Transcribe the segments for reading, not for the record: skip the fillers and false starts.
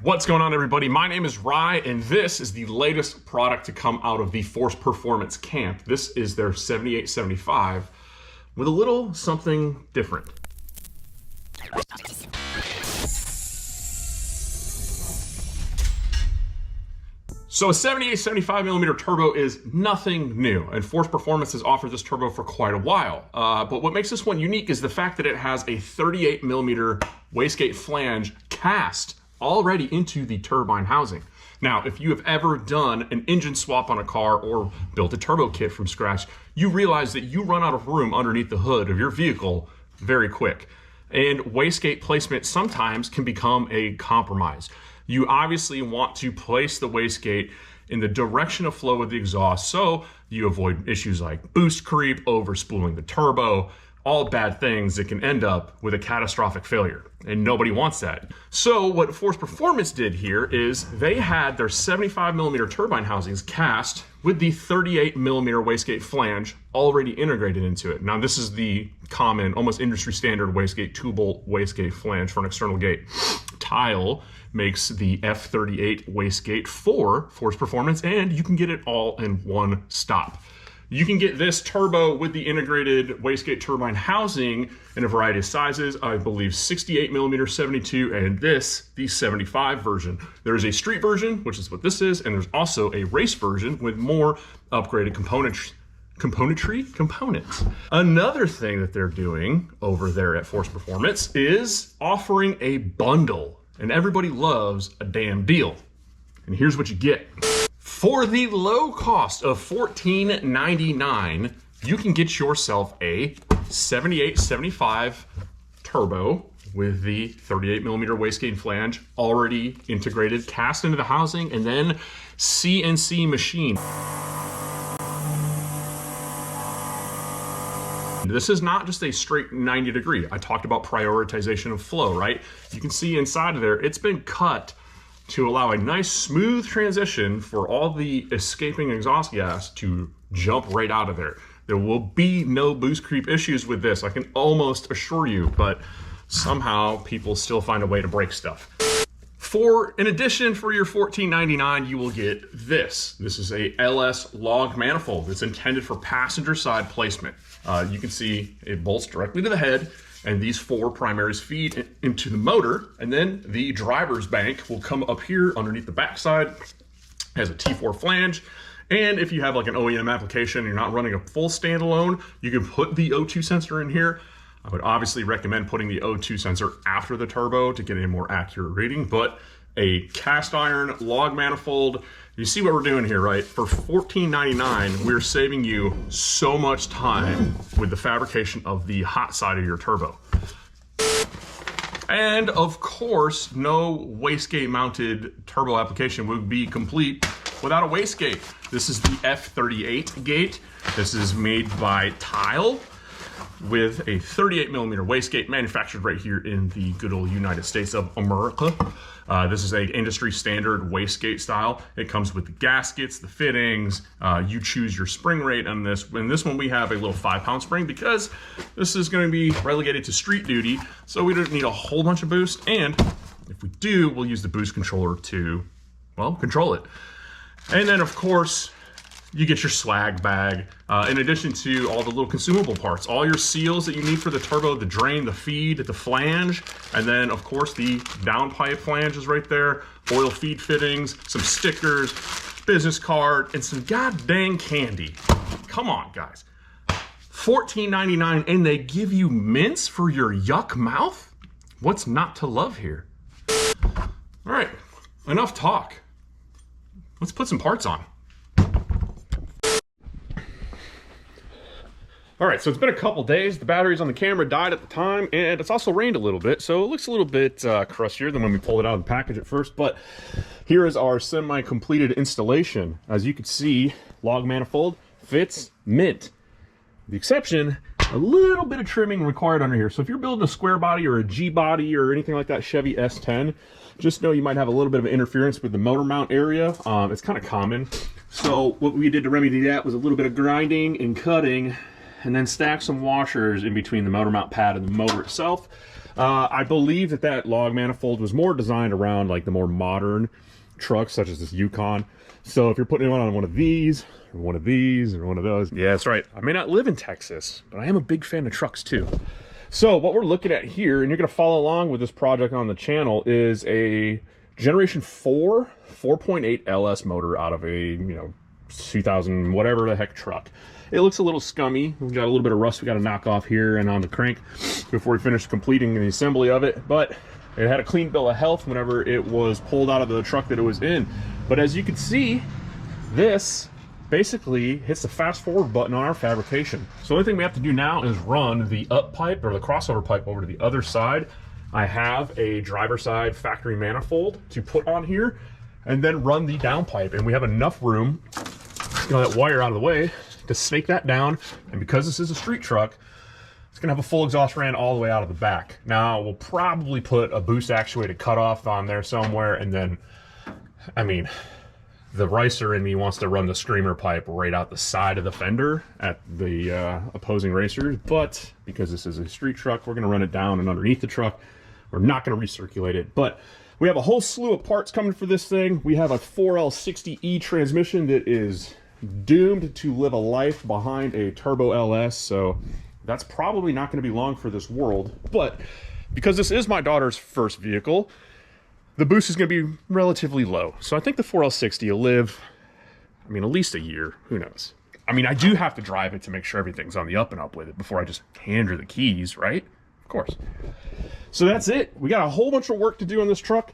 What's going on, everybody? My name is Rye, and this is the latest product to come out of the Force Performance camp. This is their 7875 with a little something different. So a 78-75mm turbo is nothing new, and Force Performance has offered this turbo for quite a while. But what makes this one unique is the fact that it has a 38mm wastegate flange cast already into the turbine housing. Now, if you have ever done an engine swap on a car or built a turbo kit from scratch, you realize that you run out of room underneath the hood of your vehicle very quick. And wastegate placement sometimes can become a compromise. You obviously want to place the wastegate in the direction of flow of the exhaust so you avoid issues like boost creep, overspooling the turbo, all bad things that can end up with a catastrophic failure, and nobody wants that. So what Force Performance did here is they had their 75mm turbine housings cast with the 38mm wastegate flange already integrated into it. Now this is the common, almost industry standard wastegate 2-bolt wastegate flange for an external gate. Tile makes the F38 wastegate for Force Performance, and you can get it all in one stop. You can get this turbo with the integrated wastegate turbine housing in a variety of sizes. I believe 68mm 72, and this, the 75 version. There is a street version, which is what this is, and there's also a race version with more upgraded components. Another thing that they're doing over there at Force Performance is offering a bundle, and everybody loves a damn deal. And here's what you get. For the low cost of $14.99, you can get yourself a 78-75 turbo with the 38mm wastegate flange already integrated, cast into the housing, and then CNC machine. This is not just a straight 90 degree. I talked about prioritization of flow, right? You can see inside of there, it's been cut to allow a nice smooth transition for all the escaping exhaust gas to jump right out of there. There will be no boost creep issues with this, I can almost assure you, but somehow people still find a way to break stuff. In addition, for your $14.99, you will get this. This is a LS log manifold. It's intended for passenger side placement. You can see it bolts directly to the head, and these four primaries feed into the motor, and then the driver's bank will come up here underneath the backside. It has a T4 flange, and if you have like an OEM application and you're not running a full standalone, you can put the O2 sensor in here. I would obviously recommend putting the O2 sensor after the turbo to get a more accurate reading, but a cast iron log manifold. You see what we're doing here, right? For $14.99, we're saving you so much time with the fabrication of the hot side of your turbo. And of course, no wastegate mounted turbo application would be complete without a wastegate. This is the F38 gate. This is made by Tile with a 38mm wastegate manufactured right here in the good old United States of America. This is an industry standard wastegate style. It comes with the gaskets, the fittings. You choose your spring rate on this. In this one, we have a little 5-pound spring because this is going to be relegated to street duty, so we don't need a whole bunch of boost. And if we do, we'll use the boost controller to, well, control it. And then, of course, you get your swag bag, in addition to all the little consumable parts, all your seals that you need for the turbo, the drain, the feed, the flange, and then of course the downpipe flange is right there, oil feed fittings, some stickers, business card, and some god dang candy. Come on, guys. $14.99, and they give you mints for your yuck mouth? What's not to love here? All right, enough talk. Let's put some parts on. All right, so it's been a couple days. The batteries on the camera died at the time, and it's also rained a little bit, so it looks a little bit crustier than when we pulled it out of the package at first. But here is our semi-completed installation. As you can see, log manifold fits mint. The exception, a little bit of trimming required under here. So if you're building a square body or a G body or anything like that Chevy S10, just know you might have a little bit of interference with the motor mount area. It's kind of common. So what we did to remedy that was a little bit of grinding and cutting, and then stack some washers in between the motor mount pad and the motor itself. I believe that log manifold was more designed around like the more modern trucks, such as this Yukon. So if you're putting it on one of these, or one of these, or one of those, yeah, that's right. I may not live in Texas, but I am a big fan of trucks too. So what we're looking at here, and you're gonna follow along with this project on the channel, is a Generation 4 4.8 LS motor out of a 2000 whatever the heck truck. It looks a little scummy. We've got a little bit of rust we got to knock off here and on the crank before we finish completing the assembly of it, but it had a clean bill of health whenever it was pulled out of the truck that it was in. But as you can see, this basically hits the fast forward button on our fabrication. So the only thing we have to do now is run the up pipe or the crossover pipe over to the other side. I have a driver side factory manifold to put on here and then run the down pipe, and we have enough room, that wire out of the way, to snake that down. And because this is a street truck, it's gonna have a full exhaust fan all the way out of the back. Now we'll probably put a boost actuated cutoff on there somewhere, and then, I mean, the racer in me wants to run the screamer pipe right out the side of the fender at the opposing racers, but because this is a street truck, we're gonna run it down and underneath the truck. We're not gonna recirculate it, but we have a whole slew of parts coming for this thing. We have a 4L60E transmission that is doomed to live a life behind a turbo LS, so that's probably not going to be long for this world. But because this is my daughter's first vehicle, the boost is going to be relatively low. So I think the 4L60 will live, I mean, at least a year. Who knows? I mean, I do have to drive it to make sure everything's on the up and up with it before I just hand her the keys, right? Of course. So that's it. We got a whole bunch of work to do on this truck.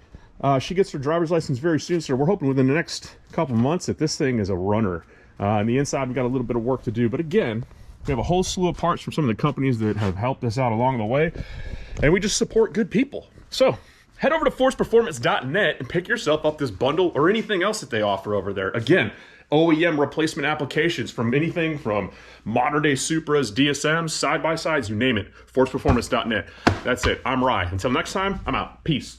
She gets her driver's license very soon, so we're hoping within the next couple months that this thing is a runner. On the inside, we've got a little bit of work to do, but again, we have a whole slew of parts from some of the companies that have helped us out along the way, and we just support good people. So head over to forceperformance.net and pick yourself up this bundle or anything else that they offer over there. Again, OEM replacement applications from anything from modern day Supras, DSMs, side-by-sides, you name it. Forceperformance.net. That's it. I'm Rye. Until next time, I'm out. Peace.